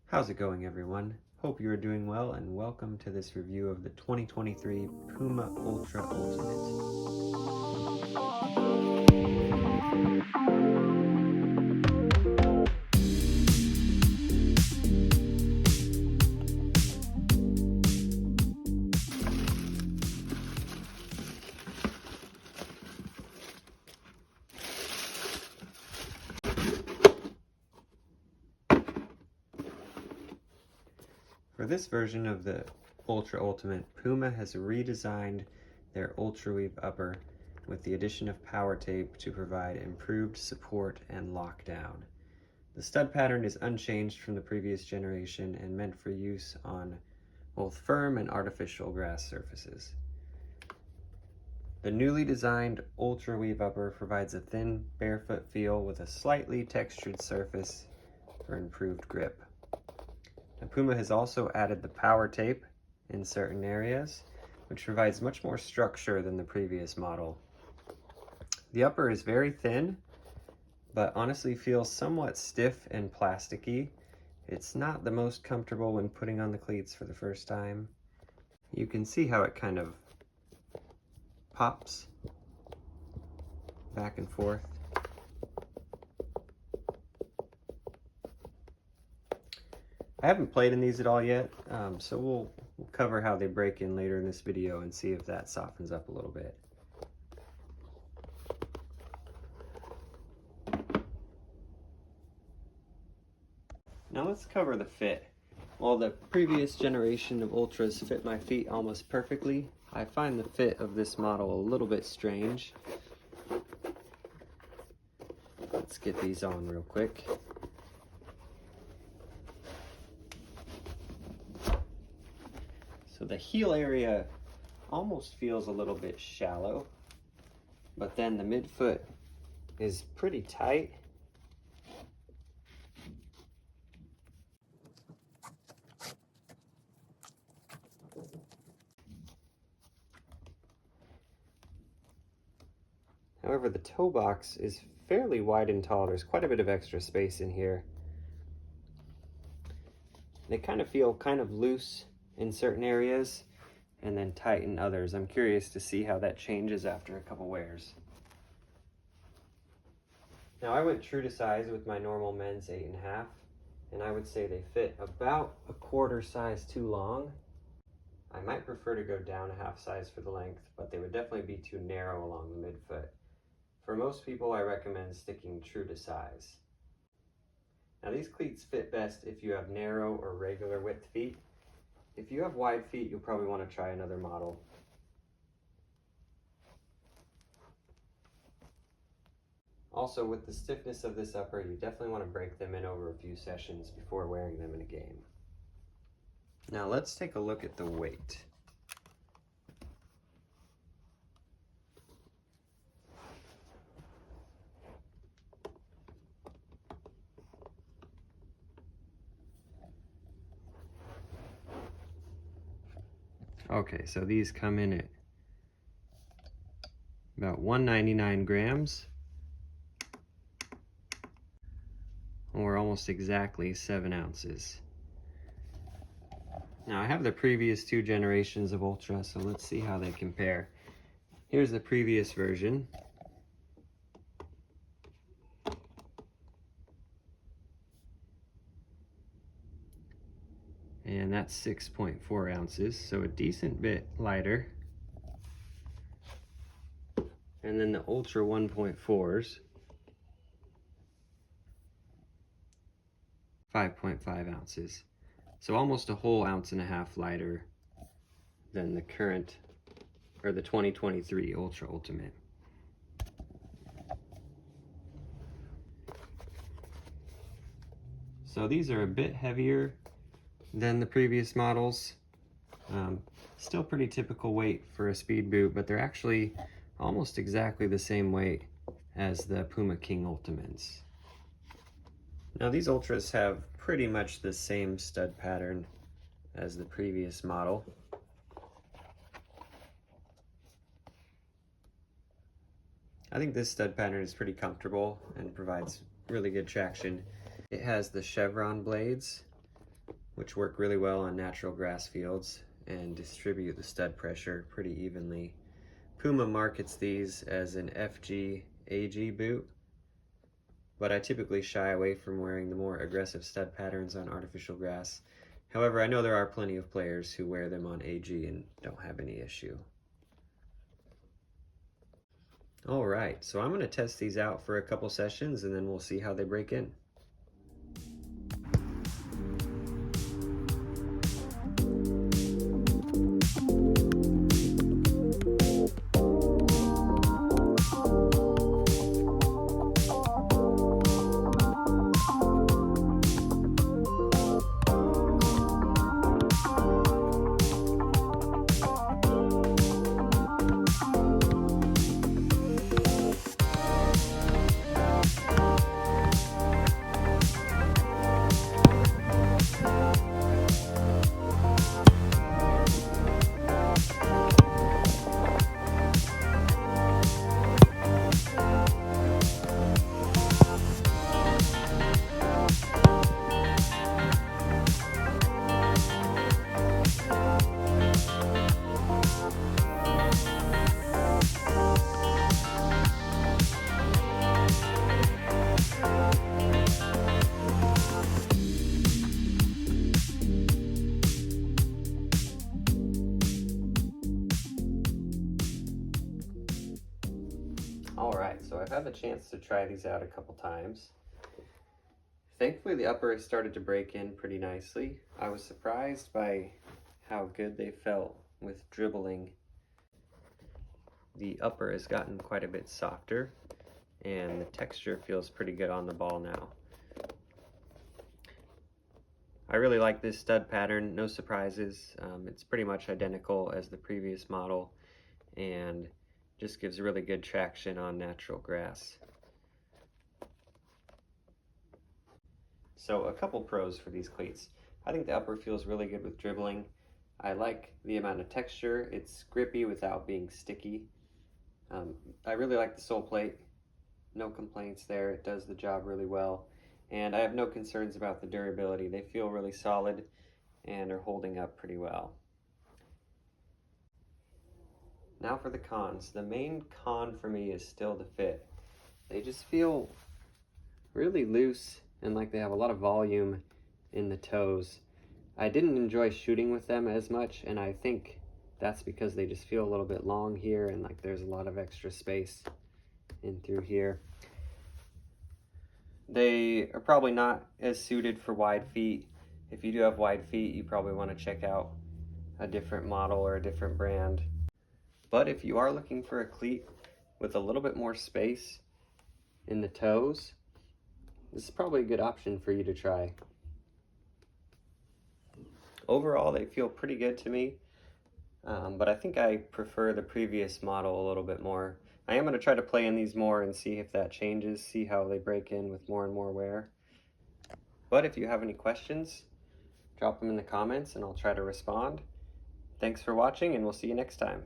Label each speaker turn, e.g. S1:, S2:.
S1: How's it going, everyone? Hope you are doing well, and welcome to this review of the 2023 Puma Ultra Ultimate. For this version of the Ultra Ultimate, Puma has redesigned their ULTRAWEAVE upper with the addition of PWRTAPE to provide improved support and lockdown. The stud pattern is unchanged from the previous generation and meant for use on both firm and artificial grass surfaces. The newly designed ULTRAWEAVE upper provides a thin, barefoot feel with a slightly textured surface for improved grip. Now, Puma has also added the PWRTAPE in certain areas, which provides much more structure than the previous model. The upper is very thin, but honestly feels somewhat stiff and plasticky. It's not the most comfortable when putting on the cleats for the first time. You can see how it kind of pops back and forth. I haven't played in these at all yet, so we'll cover how they break in later in this video and see if that softens up a little bit. Now let's cover the fit. While the previous generation of Ultras fit my feet almost perfectly, I find the fit of this model a little bit strange. Let's get these on real quick. So the heel area almost feels a little bit shallow, but then the midfoot is pretty tight. However, the toe box is fairly wide and tall. There's quite a bit of extra space in here. They kind of feel kind of loose in certain areas and then tight in others. I'm curious to see how that changes after a couple wears. Now, I went true to size with my normal men's 8.5, and I would say they fit about a quarter size too long. I might prefer to go down a half size for the length, but they would definitely be too narrow along the midfoot. For most people, I recommend sticking true to size. Now, these cleats fit best if you have narrow or regular width feet. If you have wide feet, you'll probably want to try another model. Also, with the stiffness of this upper, you definitely want to break them in over a few sessions before wearing them in a game. Now let's take a look at the weight. Okay, so these come in at about 199 grams, or almost exactly 7 ounces. Now, I have the previous 2 generations of Ultra, so let's see how they compare. Here's the previous version. And that's 6.4 ounces, so a decent bit lighter. And then the Ultra 1.4s, 5.5 ounces. So almost a whole ounce and a half lighter than the current, or the 2023 Ultra Ultimate. So these are a bit heavier than the previous models. Still pretty typical weight for a speed boot, but they're actually almost exactly the same weight as the Puma King Ultimates. Now, these Ultras have pretty much the same stud pattern as the previous model. I think this stud pattern is pretty comfortable and provides really good traction. It has the chevron blades, which work really well on natural grass fields and distribute the stud pressure pretty evenly. Puma markets these as an FG AG boot, but I typically shy away from wearing the more aggressive stud patterns on artificial grass. However, I know there are plenty of players who wear them on AG and don't have any issue. All right, so I'm going to test these out for a couple sessions and then we'll see how they break in. Alright, so I've had the chance to try these out a couple times. Thankfully the upper has started to break in pretty nicely. I was surprised by how good they felt with dribbling. The upper has gotten quite a bit softer and the texture feels pretty good on the ball now. I really like this stud pattern, no surprises. It's pretty much identical as the previous model and just gives really good traction on natural grass. So a couple pros for these cleats. I think the upper feels really good with dribbling. I like the amount of texture. It's grippy without being sticky. I really like the sole plate. No complaints there. It does the job really well. And I have no concerns about the durability. They feel really solid and are holding up pretty well. Now for the cons. The main con for me is still the fit. They just feel really loose and like they have a lot of volume in the toes. I didn't enjoy shooting with them as much, and I think that's because they just feel a little bit long here and like there's a lot of extra space in through here. They are probably not as suited for wide feet. If you do have wide feet, you probably want to check out a different model or a different brand. But if you are looking for a cleat with a little bit more space in the toes, this is probably a good option for you to try. Overall, they feel pretty good to me, but I think I prefer the previous model a little bit more. I am going to try to play in these more and see if that changes, see how they break in with more and more wear. But if you have any questions, drop them in the comments and I'll try to respond. Thanks for watching and we'll see you next time.